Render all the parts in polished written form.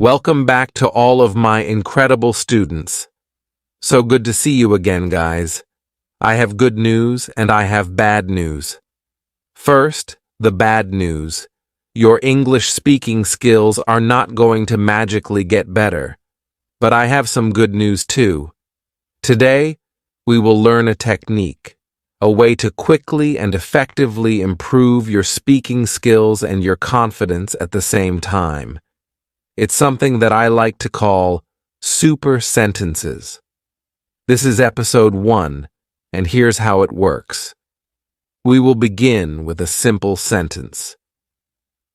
Welcome back to all of my incredible students. So good to see you again, guys. I have good news and I have bad news. First, the bad news. Your English speaking skills are not going to magically get better. But I have some good news too. Today, we will learn a technique, a way to quickly and effectively improve your speaking skills and your confidence at the same time. It's something that I like to call super sentences. This is episode 1, and here's how it works. We will begin with a simple sentence.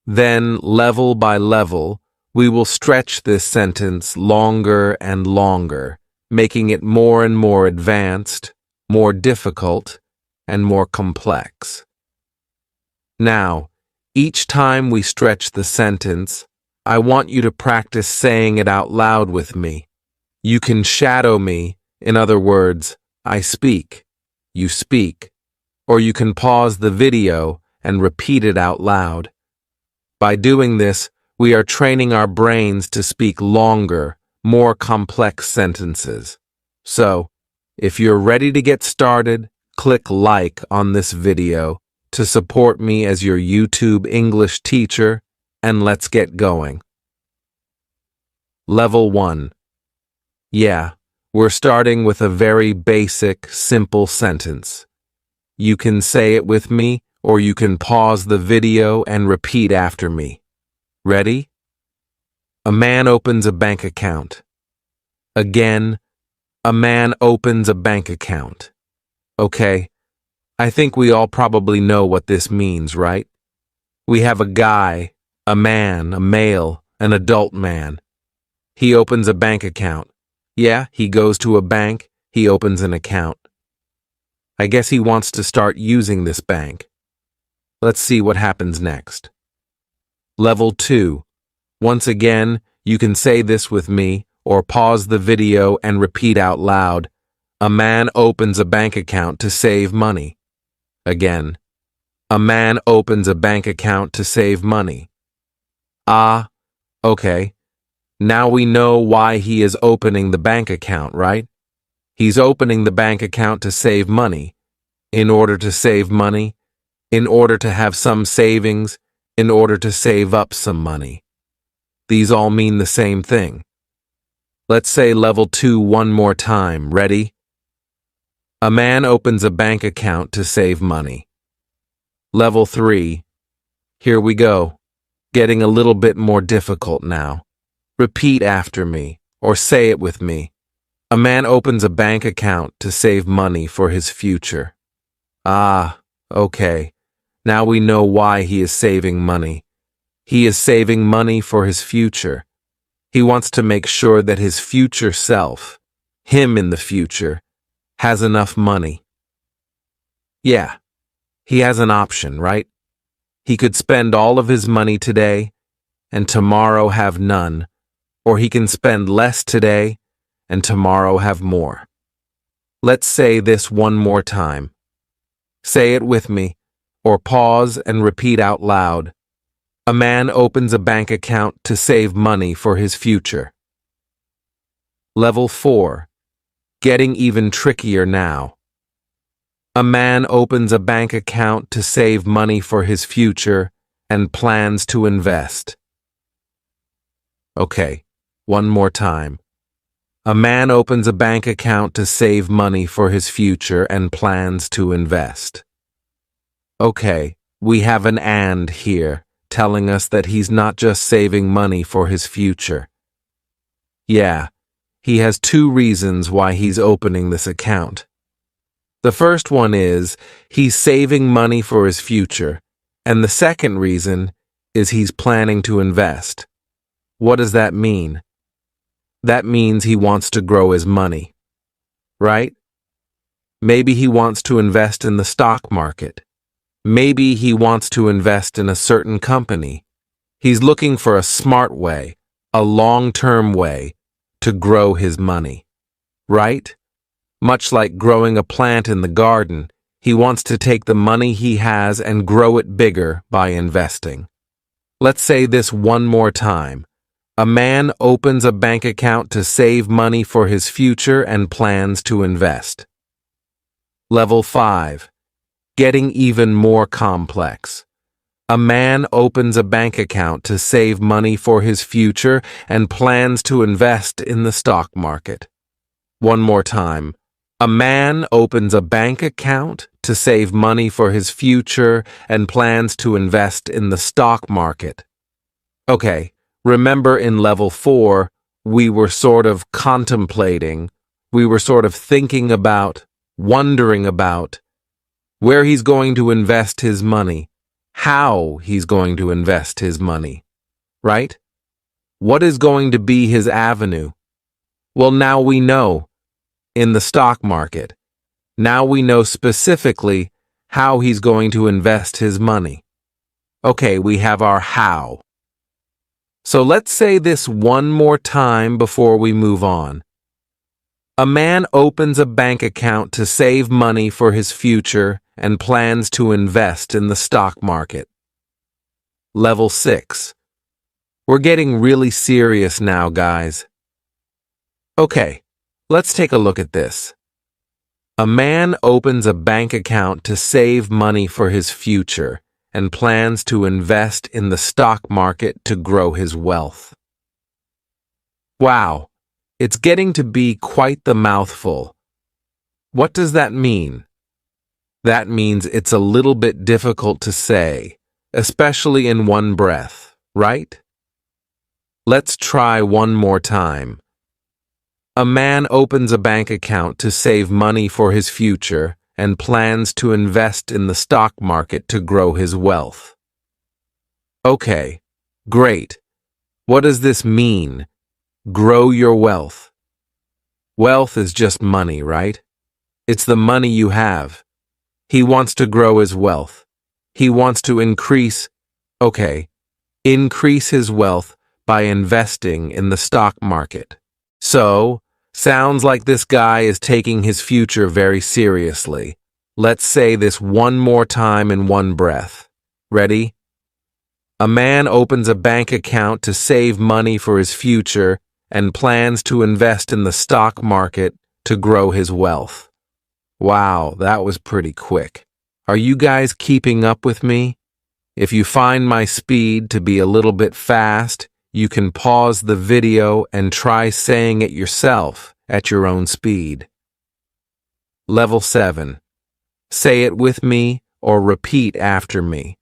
Then, level by level, we will stretch this sentence longer and longer, making it more and more advanced, more difficult, and more complex. Now, each time we stretch the sentence, I want you to practice saying it out loud with me. You can shadow me, in other words, I speak, you speak, or you can pause the video and repeat it out loud. By doing this, we are training our brains to speak longer, more complex sentences. So, if you're ready to get started, click like on this video to support me as your YouTube English teacher, and let's get going. Level 1. Yeah, we're starting with a very basic, simple sentence. You can say it with me, or you can pause the video and repeat after me. Ready? A man opens a bank account. Again, a man opens a bank account. Okay, I think we all probably know what this means, right? We have a guy, a man, a male, an adult man. He opens a bank account. Yeah, he goes to a bank, he opens an account. I guess he wants to start using this bank. Let's see what happens next. Level 2. Once again, you can say this with me, or pause the video and repeat out loud. A man opens a bank account to save money. Again. A man opens a bank account to save money. Ah, okay. Now we know why he is opening the bank account, right? He's opening the bank account to save money. In order to save money, in order to have some savings, in order to save up some money. These all mean the same thing. Let's say level 2 one more time. Ready? A man opens a bank account to save money. Level 3. Here we go. Getting a little bit more difficult now. Repeat after me, or say it with me. A man opens a bank account to save money for his future. Ah, okay. Now we know why he is saving money. He is saving money for his future. He wants to make sure that his future self, him in the future, has enough money. Yeah, he has an option, right? He could spend all of his money today and tomorrow have none, or he can spend less today and tomorrow have more. Let's say this one more time. Say it with me, or pause and repeat out loud. A man opens a bank account to save money for his future. Level 4. Getting even trickier now. A man opens a bank account to save money for his future and plans to invest. Okay, one more time. A man opens a bank account to save money for his future and plans to invest. Okay, we have an and here, telling us that he's not just saving money for his future. Yeah, he has 2 reasons why he's opening this account. The first one is he's saving money for his future, and the second reason is he's planning to invest. What does that mean? That means he wants to grow his money, right? Maybe he wants to invest in the stock market. Maybe he wants to invest in a certain company. He's looking for a smart way, a long-term way, to grow his money, right? Much like growing a plant in the garden, he wants to take the money he has and grow it bigger by investing. Let's say this one more time. A man opens a bank account to save money for his future and plans to invest. Level 5. Getting even more complex. A man opens a bank account to save money for his future and plans to invest in the stock market. One more time. A man opens a bank account to save money for his future and plans to invest in the stock market. Okay, remember in level 4, we were sort of contemplating, we were sort of thinking about, wondering about where he's going to invest his money, how he's going to invest his money, right? What is going to be his avenue? Well, now we know. In the stock market. Now we know specifically how he's going to invest his money. Okay, we have our how. So let's say this one more time before we move on. A man opens a bank account to save money for his future and plans to invest in the stock market. Level 6. We're getting really serious now, guys. Okay. Let's take a look at this. A man opens a bank account to save money for his future and plans to invest in the stock market to grow his wealth. Wow, it's getting to be quite the mouthful. What does that mean? That means it's a little bit difficult to say, especially in one breath, right? Let's try one more time. A man opens a bank account to save money for his future and plans to invest in the stock market to grow his wealth. Okay, great. What does this mean? Grow your wealth. Wealth is just money, right? It's the money you have. He wants to grow his wealth. He wants to increase his wealth by investing in the stock market. So, sounds like this guy is taking his future very seriously. Let's say this one more time in one breath. Ready? A man opens a bank account to save money for his future and plans to invest in the stock market to grow his wealth. Wow, that was pretty quick. Are you guys keeping up with me? If you find my speed to be a little bit fast, you can pause the video and try saying it yourself at your own speed. Level 7. Say it with me or repeat after me.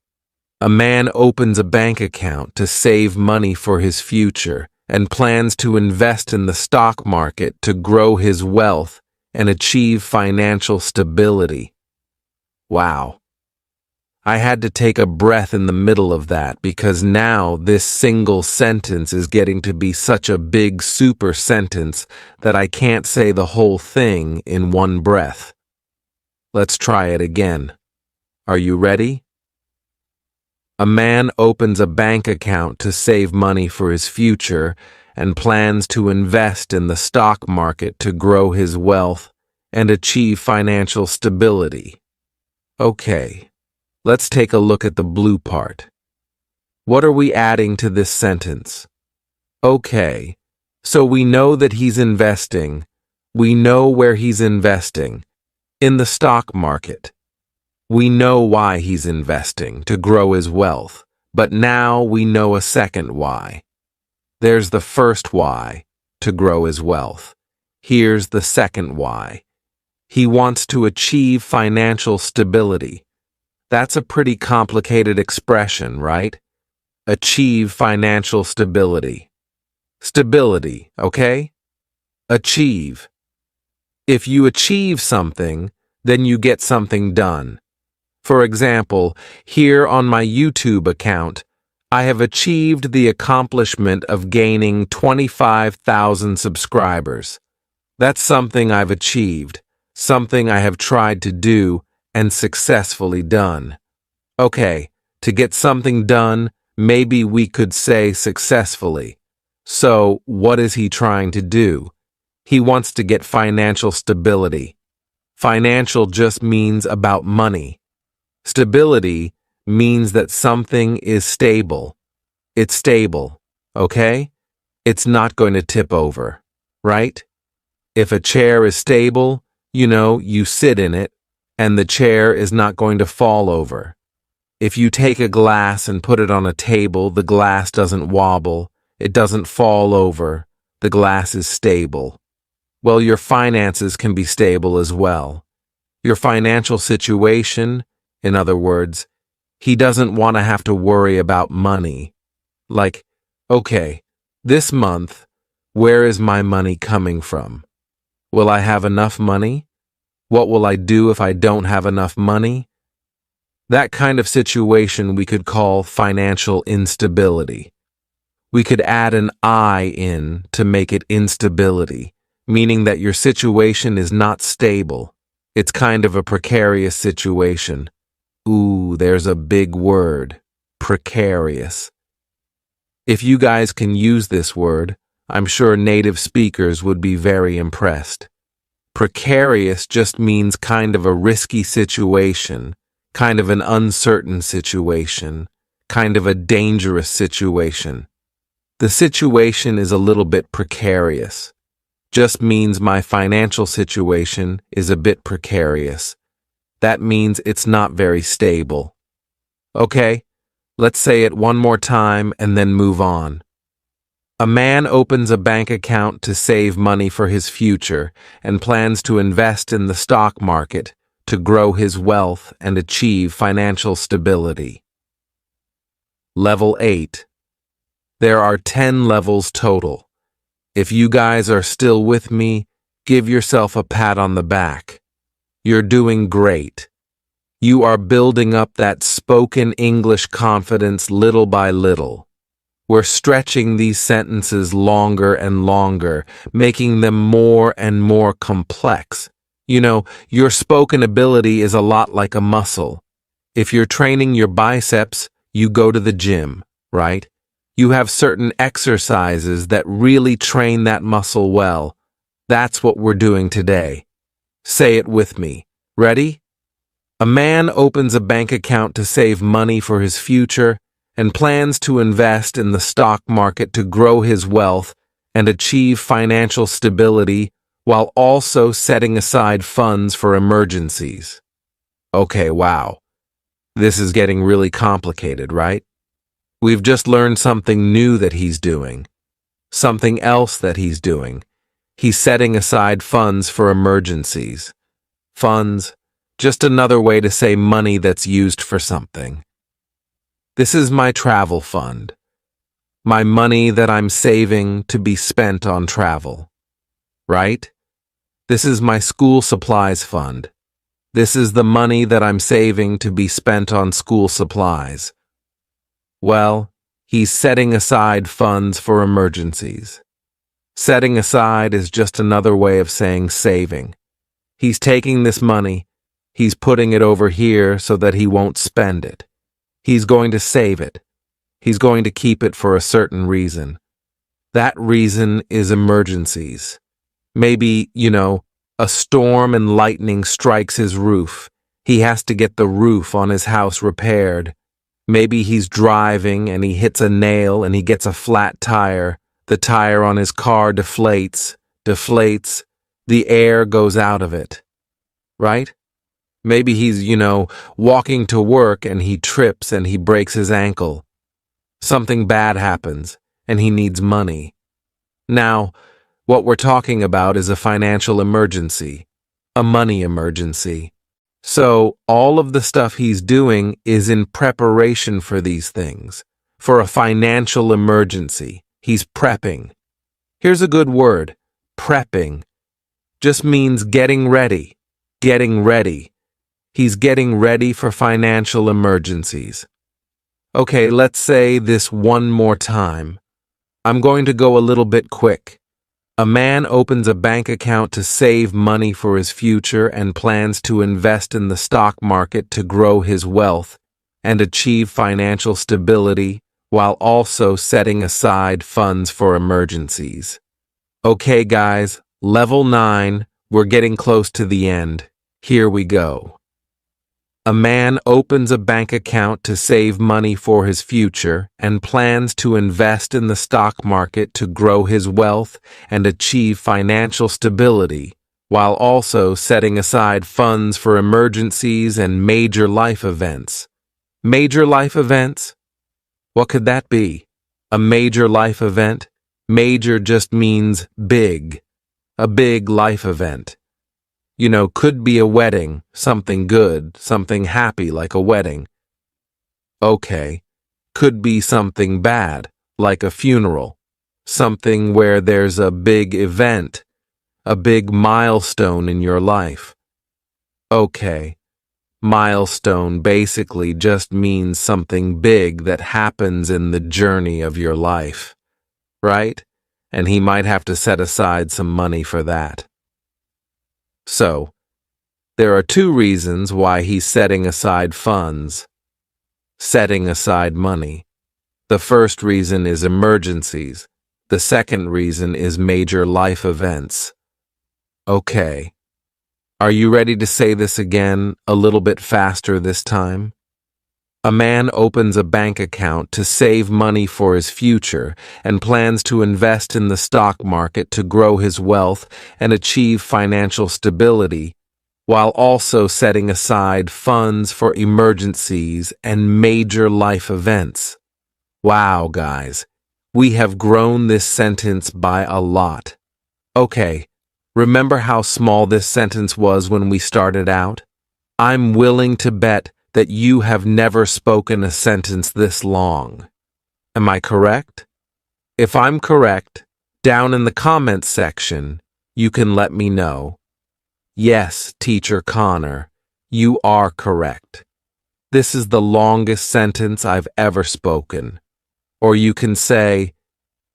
A man opens a bank account to save money for his future and plans to invest in the stock market to grow his wealth and achieve financial stability. Wow. I had to take a breath in the middle of that because now this single sentence is getting to be such a big super sentence that I can't say the whole thing in one breath. Let's try it again. Are you ready? A man opens a bank account to save money for his future and plans to invest in the stock market to grow his wealth and achieve financial stability. Okay. Let's take a look at the blue part. What are we adding to this sentence? Okay, so we know that he's investing. We know where he's investing. In the stock market. We know why he's investing, to grow his wealth. But now we know a second why. There's the first why, to grow his wealth. Here's the second why. He wants to achieve financial stability. That's a pretty complicated expression, right? Achieve financial stability. Stability, okay? Achieve. If you achieve something, then you get something done. For example, here on my YouTube account, I have achieved the accomplishment of gaining 25,000 subscribers. That's something I've achieved, something I have tried to do and successfully done. Okay, to get something done, maybe we could say successfully. So, what is he trying to do? He wants to get financial stability. Financial just means about money. Stability means that something is stable. It's stable, okay? it's not going to tip over, right? If a chair is stable, you sit in it, and the chair is not going to fall over. If you take a glass and put it on a table, the glass doesn't wobble, it doesn't fall over, the glass is stable. Well, your finances can be stable as well. Your financial situation, in other words, he doesn't want to have to worry about money. Like, okay, this month, where is my money coming from? Will I have enough money? What will I do if I don't have enough money? That kind of situation we could call financial instability. We could add an I in to make it instability, meaning that your situation is not stable. It's kind of a precarious situation. Ooh, there's a big word, precarious. If you guys can use this word, I'm sure native speakers would be very impressed. Precarious just means kind of a risky situation, kind of an uncertain situation, kind of a dangerous situation. The situation is a little bit precarious. Just means my financial situation is a bit precarious. That means it's not very stable. Okay, let's say it one more time and then move on. A man opens a bank account to save money for his future and plans to invest in the stock market to grow his wealth and achieve financial stability. Level 8. There are 10 levels total. If you guys are still with me, give yourself a pat on the back. You're doing great. You are building up that spoken English confidence little by little. We're stretching these sentences longer and longer, making them more and more complex. Your spoken ability is a lot like a muscle. If you're training your biceps, you go to the gym, right? You have certain exercises that really train that muscle well. That's what we're doing today. Say it with me. Ready? A man opens a bank account to save money for his future and plans to invest in the stock market to grow his wealth and achieve financial stability while also setting aside funds for emergencies. Okay, wow. This is getting really complicated, right? We've just learned something new that he's doing. Something else that he's doing. He's setting aside funds for emergencies. Funds, just another way to say money that's used for something. This is my travel fund. My money that I'm saving to be spent on travel. Right? This is my school supplies fund. This is the money that I'm saving to be spent on school supplies. Well, he's setting aside funds for emergencies. Setting aside is just another way of saying saving. He's taking this money, he's putting it over here so that he won't spend it. He's going to save it. He's going to keep it for a certain reason. That reason is emergencies. Maybe, a storm and lightning strikes his roof. He has to get the roof on his house repaired. Maybe he's driving and he hits a nail and he gets a flat tire. The tire on his car deflates, the air goes out of it. Right? Maybe he's, walking to work and he trips and he breaks his ankle. Something bad happens and he needs money. Now, what we're talking about is a financial emergency, a money emergency. So all of the stuff he's doing is in preparation for these things, for a financial emergency. He's prepping. Here's a good word, prepping. Just means getting ready, getting ready. He's getting ready for financial emergencies. Okay, let's say this one more time. I'm going to go a little bit quick. A man opens a bank account to save money for his future and plans to invest in the stock market to grow his wealth and achieve financial stability while also setting aside funds for emergencies. Okay, guys, level 9, we're getting close to the end. Here we go. A man opens a bank account to save money for his future and plans to invest in the stock market to grow his wealth and achieve financial stability, while also setting aside funds for emergencies and major life events. Major life events? What could that be? A major life event? Major just means big. A big life event. Could be a wedding, something good, something happy like a wedding. Okay. Could be something bad, like a funeral. Something where there's a big event, a big milestone in your life. Okay. Milestone basically just means something big that happens in the journey of your life, right? And he might have to set aside some money for that. So, there are two reasons why he's setting aside funds, setting aside money. The first reason is emergencies. The second reason is major life events. Okay. Are you ready to say this again, a little bit faster this time? A man opens a bank account to save money for his future and plans to invest in the stock market to grow his wealth and achieve financial stability, while also setting aside funds for emergencies and major life events. Wow, guys, we have grown this sentence by a lot. Okay, remember how small this sentence was when we started out? I'm willing to bet that you have never spoken a sentence this long. Am I correct? If I'm correct, down in the comments section, you can let me know. Yes, Teacher Connor, you are correct. This is the longest sentence I've ever spoken. Or you can say,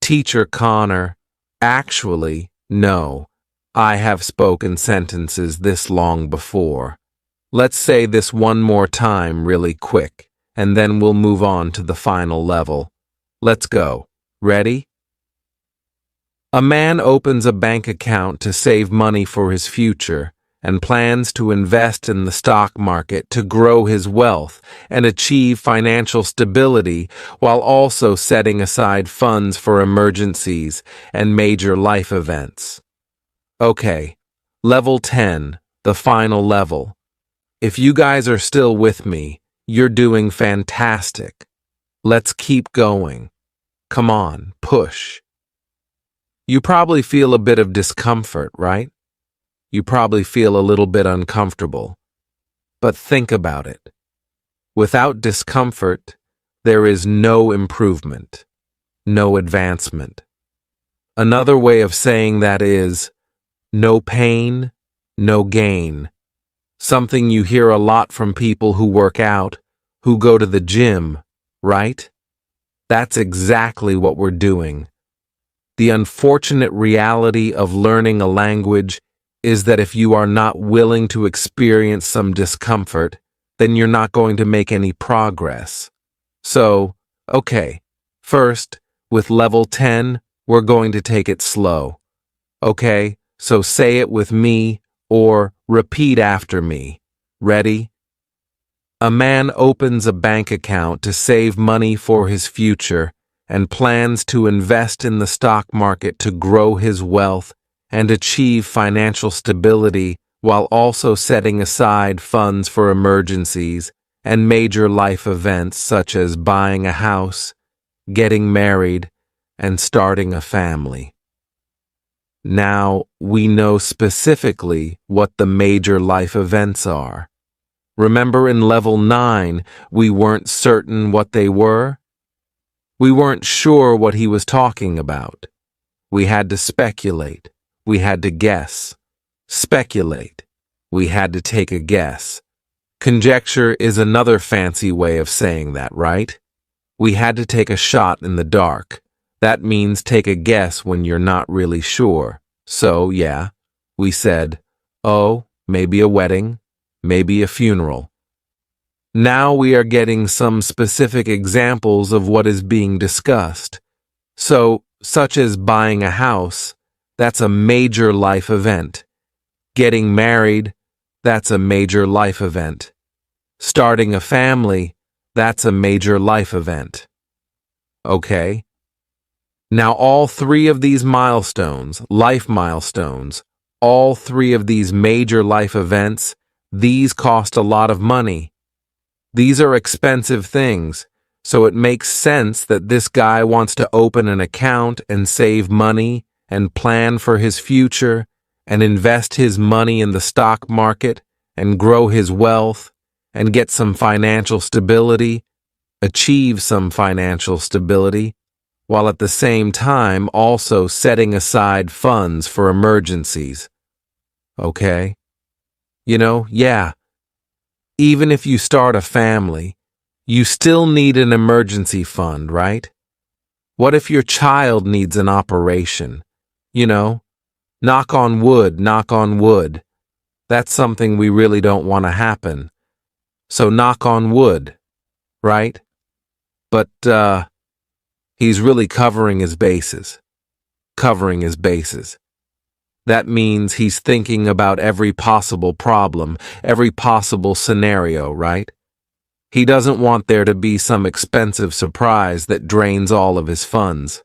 Teacher Connor, actually, no, I have spoken sentences this long before. Let's say this one more time really quick, and then we'll move on to the final level. Let's go. Ready? A man opens a bank account to save money for his future and plans to invest in the stock market to grow his wealth and achieve financial stability while also setting aside funds for emergencies and major life events. Okay, level 10, the final level. If you guys are still with me, you're doing fantastic. Let's keep going. Come on, push. You probably feel a bit of discomfort, right? You probably feel a little bit uncomfortable. But think about it. Without discomfort, there is no improvement, no advancement. Another way of saying that is, no pain, no gain. Something you hear a lot from people who work out, who go to the gym, right? That's exactly what we're doing. The unfortunate reality of learning a language is that if you are not willing to experience some discomfort, then you're not going to make any progress. So, okay, first, with level 10, we're going to take it slow. Okay, so say it with me or repeat after me. Ready? A man opens a bank account to save money for his future and plans to invest in the stock market to grow his wealth and achieve financial stability while also setting aside funds for emergencies and major life events such as buying a house, getting married, and starting a family. Now, we know specifically what the major life events are. Remember in level 9, we weren't certain what they were? We weren't sure what he was talking about. We had to speculate. We had to guess. Speculate. We had to take a guess. Conjecture is another fancy way of saying that, right? We had to take a shot in the dark. That means take a guess when you're not really sure. So, yeah, we said, oh, maybe a wedding, maybe a funeral. Now we are getting some specific examples of what is being discussed. So, such as buying a house, that's a major life event. Getting married, that's a major life event. Starting a family, that's a major life event. Okay? Now all three of these milestones, life milestones, all three of these major life events, these cost a lot of money. These are expensive things, so it makes sense that this guy wants to open an account and save money and plan for his future and invest his money in the stock market and grow his wealth and get some financial stability, achieve some financial stability, while at the same time also setting aside funds for emergencies. Okay? Yeah. Even if you start a family, you still need an emergency fund, right? What if your child needs an operation? Knock on wood, knock on wood. That's something we really don't want to happen. So knock on wood, right? But, he's really covering his bases. Covering his bases. That means he's thinking about every possible problem, every possible scenario, right? He doesn't want there to be some expensive surprise that drains all of his funds.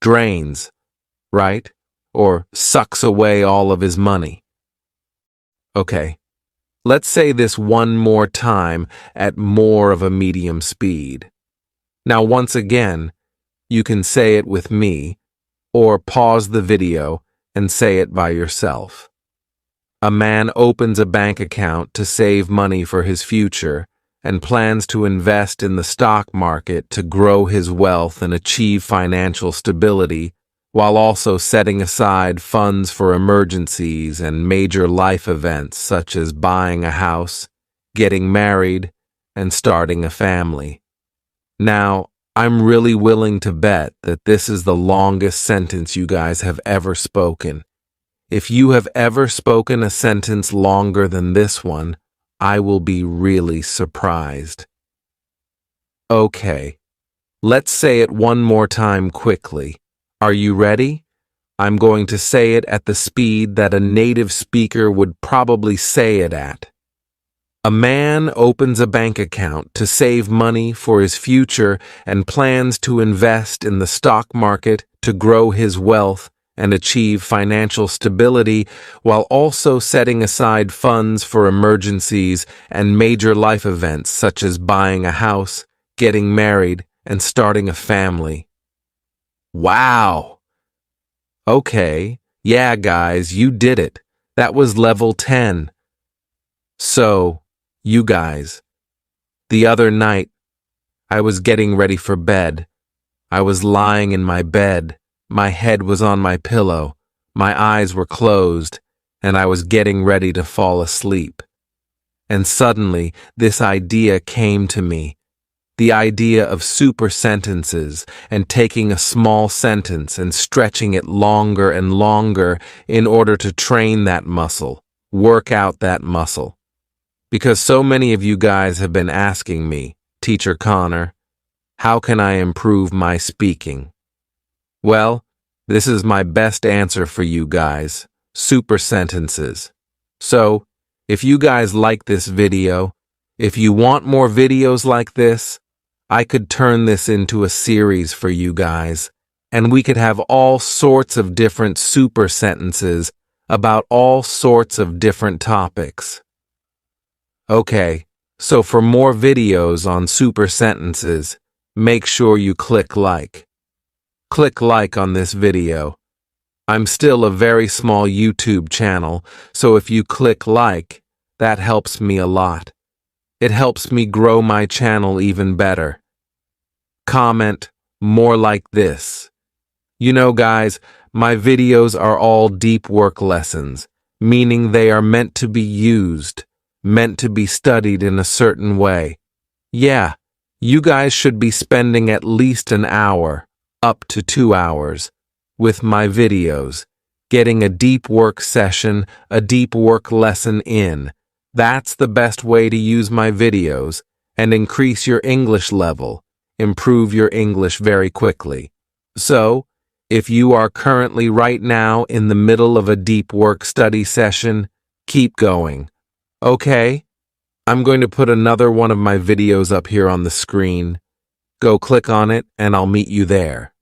Drains, right? Or sucks away all of his money. Okay, let's say this one more time at more of a medium speed. Now, once again, you can say it with me, or pause the video and say it by yourself. A man opens a bank account to save money for his future and plans to invest in the stock market to grow his wealth and achieve financial stability, while also setting aside funds for emergencies and major life events such as buying a house, getting married, and starting a family. Now, I'm really willing to bet that this is the longest sentence you guys have ever spoken. If you have ever spoken a sentence longer than this one, I will be really surprised. Okay, let's say it one more time quickly. Are you ready? I'm going to say it at the speed that a native speaker would probably say it at. A man opens a bank account to save money for his future and plans to invest in the stock market to grow his wealth and achieve financial stability, while also setting aside funds for emergencies and major life events such as buying a house, getting married, and starting a family. Wow! Okay, yeah guys, you did it. That was level 10. So, you guys, the other night, I was getting ready for bed. I was lying in my bed. My head was on my pillow, my eyes were closed, and I was getting ready to fall asleep. And suddenly, this idea came to me. The idea of super sentences and taking a small sentence and stretching it longer and longer in order to train that muscle, work out that muscle. Because so many of you guys have been asking me, Teacher Connor, how can I improve my speaking? Well, this is my best answer for you guys, super sentences. So, if you guys like this video, if you want more videos like this, I could turn this into a series for you guys, and we could have all sorts of different super sentences about all sorts of different topics. Okay, so for more videos on super sentences, make sure you click like. Click like on this video. I'm still a very small YouTube channel, so if you click like, that helps me a lot. It helps me grow my channel even better. Comment more like this. Guys, my videos are all deep work lessons, meaning they are meant to be used, meant to be studied in a certain way. Yeah, you guys should be spending at least an hour, up to 2 hours, with my videos, getting a deep work session, a deep work lesson in. That's the best way to use my videos and increase your English level, improve your English very quickly. So, if you are currently right now in the middle of a deep work study session, keep going. Okay? I'm going to put another one of my videos up here on the screen. Go click on it and I'll meet you there.